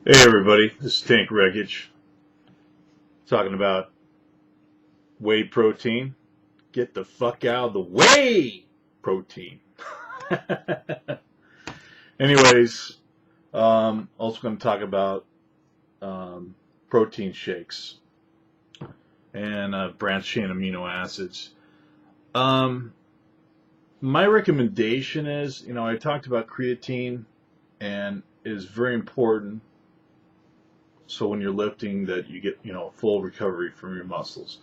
Hey everybody, this is TankWeckageWorkouts talking about whey protein. Get the fuck out of the way, protein. Anyways, also going to talk about protein shakes and branched chain amino acids. My recommendation is, I talked about creatine, and it is very important. So when you're lifting, that you get full recovery from your muscles.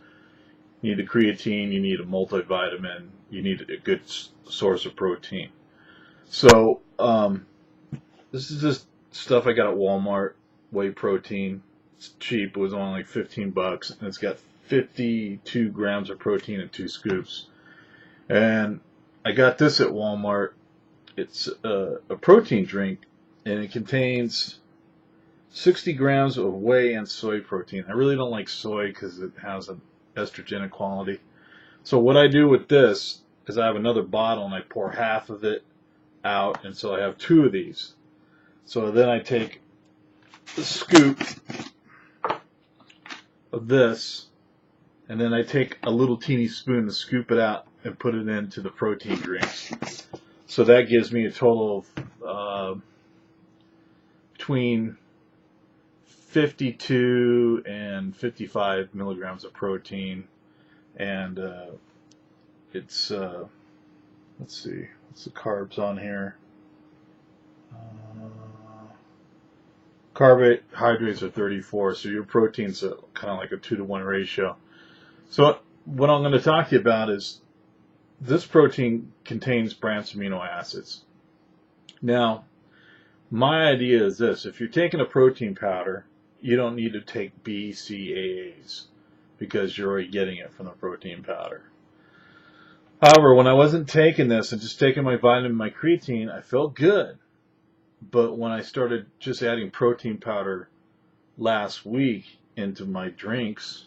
You need the creatine, you need a multivitamin, you need a good source of protein. So this is just stuff I got at Walmart. Whey protein. It's cheap. It was only like $15, and it's got 52 grams of protein in 2 scoops. And I got this at Walmart. It's a protein drink, and it contains 60 grams of whey and soy protein. I really don't like soy because it has an estrogenic quality. So what I do with this is I have another bottle and I pour half of it out, and so I have 2 of these. So then I take a scoop of this, and then I take a little teeny spoon to scoop it out and put it into the protein drinks. So that gives me a total of between 52 and 55 milligrams of protein, and it's let's see, what's the carbs on here? Carbohydrates are 34, so your protein's kind of like a 2-to-1 ratio. So what I'm going to talk to you about is this protein contains branched amino acids. Now, my idea is this: if you're taking a protein powder, you don't need to take BCAAs because you're already getting it from the protein powder. However, when I wasn't taking this and just taking my vitamin, my creatine, I felt good. But when I started just adding protein powder last week into my drinks,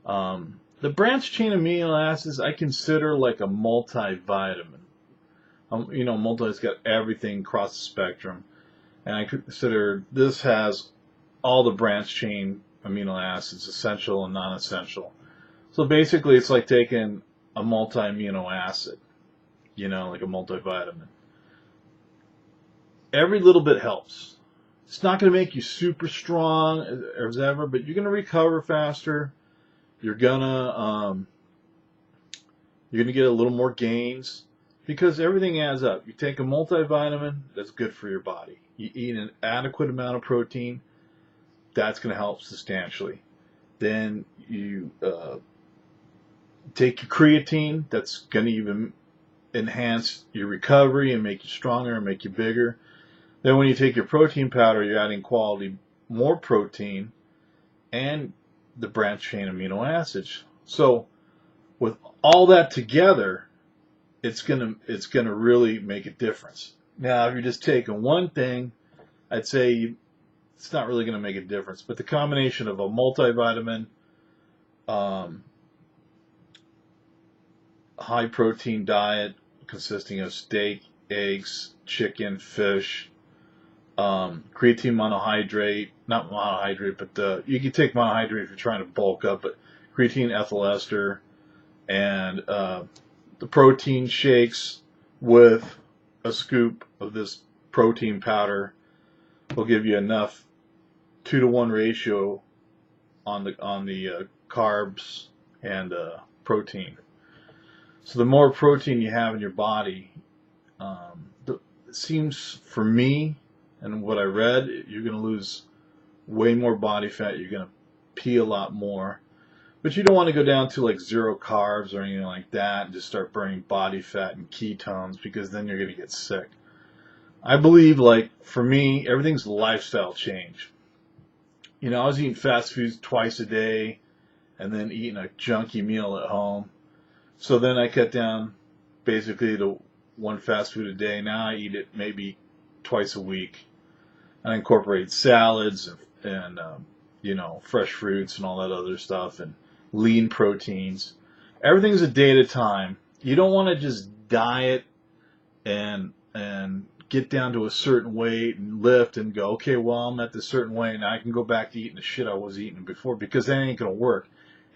the branched chain amino acids I consider like a multivitamin. Multi's got everything across the spectrum, and I consider this has all the branched chain amino acids, essential and non-essential. So basically, it's like taking a multi-amino acid, like a multivitamin. Every little bit helps. It's not going to make you super strong as ever, but you're going to recover faster. You're gonna get a little more gains because everything adds up. You take a multivitamin, that's good for your body. You eat an adequate amount of protein, that's going to help substantially. Then you take your creatine, that's going to even enhance your recovery and make you stronger and make you bigger. Then when you take your protein powder, you're adding quality more protein and the branched chain amino acids. So with all that together, it's gonna really make a difference. Now, if you're just taking one thing, I'd say it's not really going to make a difference. But the combination of a multivitamin, high protein diet consisting of steak, eggs, chicken, fish, creatine monohydrate, not monohydrate, but you can take monohydrate if you're trying to bulk up, but creatine ethyl ester, and the protein shakes with a scoop of this protein powder will give you enough 2-to-1 ratio on the carbs and protein. So the more protein you have in your body, it seems for me, and what I read, you're going to lose way more body fat. You're going to pee a lot more. But you don't want to go down to like 0 carbs or anything like that and just start burning body fat and ketones, because then you're going to get sick. I believe, like, for me, everything's a lifestyle change. I was eating fast foods twice a day and then eating a junky meal at home. So then I cut down basically to 1 fast food a day. Now I eat it maybe twice a week. I incorporate salads and fresh fruits and all that other stuff, and lean proteins. Everything's a day at a time. You don't want to just diet and get down to a certain weight and lift and go, okay, well, I'm at this certain weight and I can go back to eating the shit I was eating before, because that ain't going to work.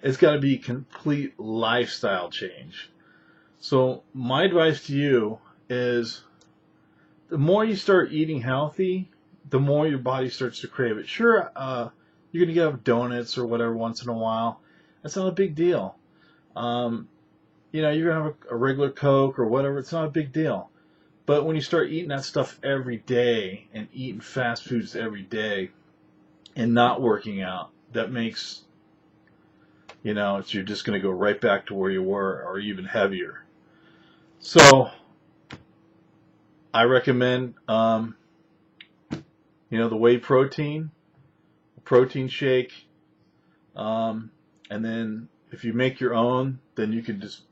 It's got to be a complete lifestyle change. So my advice to you is, the more you start eating healthy, the more your body starts to crave it. Sure, you're going to get donuts or whatever once in a while. That's not a big deal. You're going to have a regular Coke or whatever. It's not a big deal. But when you start eating that stuff every day and eating fast foods every day and not working out, that makes, you're just going to go right back to where you were, or even heavier. So I recommend, the Whey Protein shake. And then if you make your own, then you can just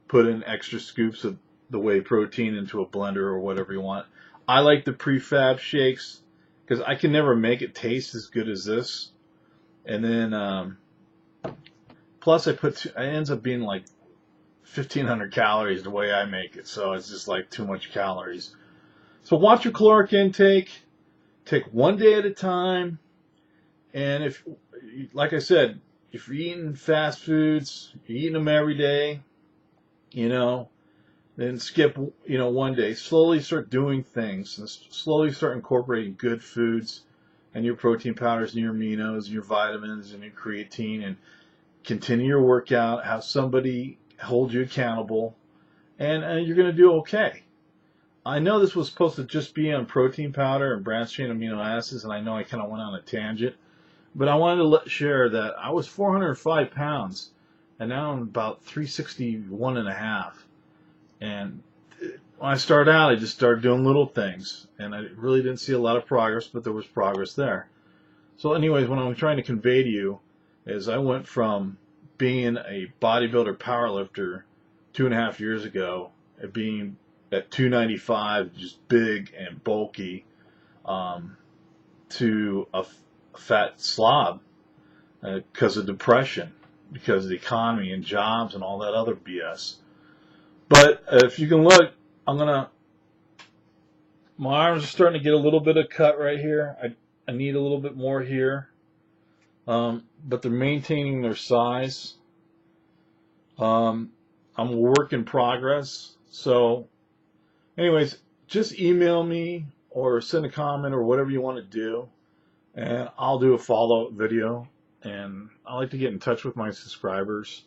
put in extra scoops of the Whey Protein into a blender or whatever you want. I like the prefab shakes because I can never make it taste as good as this. And then, plus it ends up being like 1,500 calories the way I make it. So it's just like too much calories. So watch your caloric intake. Take one day at a time. And if, like I said, if you're eating fast foods, you're eating them every day, then skip, one day. Slowly start doing things, and slowly start incorporating good foods and your protein powders and your aminos and your vitamins and your creatine, and continue your workout. Have somebody hold you accountable, and you're going to do okay. I know this was supposed to just be on protein powder and branched chain amino acids, and I know I kind of went on a tangent, but I wanted to share that I was 405 pounds, and now I'm about 361 and a half. And when I started out, I just started doing little things, and I really didn't see a lot of progress, but there was progress there. So anyways, what I'm trying to convey to you is I went from being a bodybuilder powerlifter 2.5 years ago, at being at 295, just big and bulky, to a fat slob because of depression, because of the economy and jobs and all that other BS. But if you can look, my arms are starting to get a little bit of cut right here. I need a little bit more here. But they're maintaining their size. I'm a work in progress. So anyways, just email me or send a comment or whatever you want to do, and I'll do a follow-up video. And I like to get in touch with my subscribers.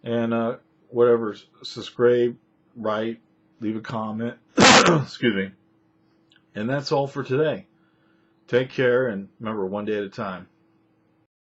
And whatever, subscribe, write, leave a comment. Excuse me. And that's all for today. Take care, and remember, one day at a time.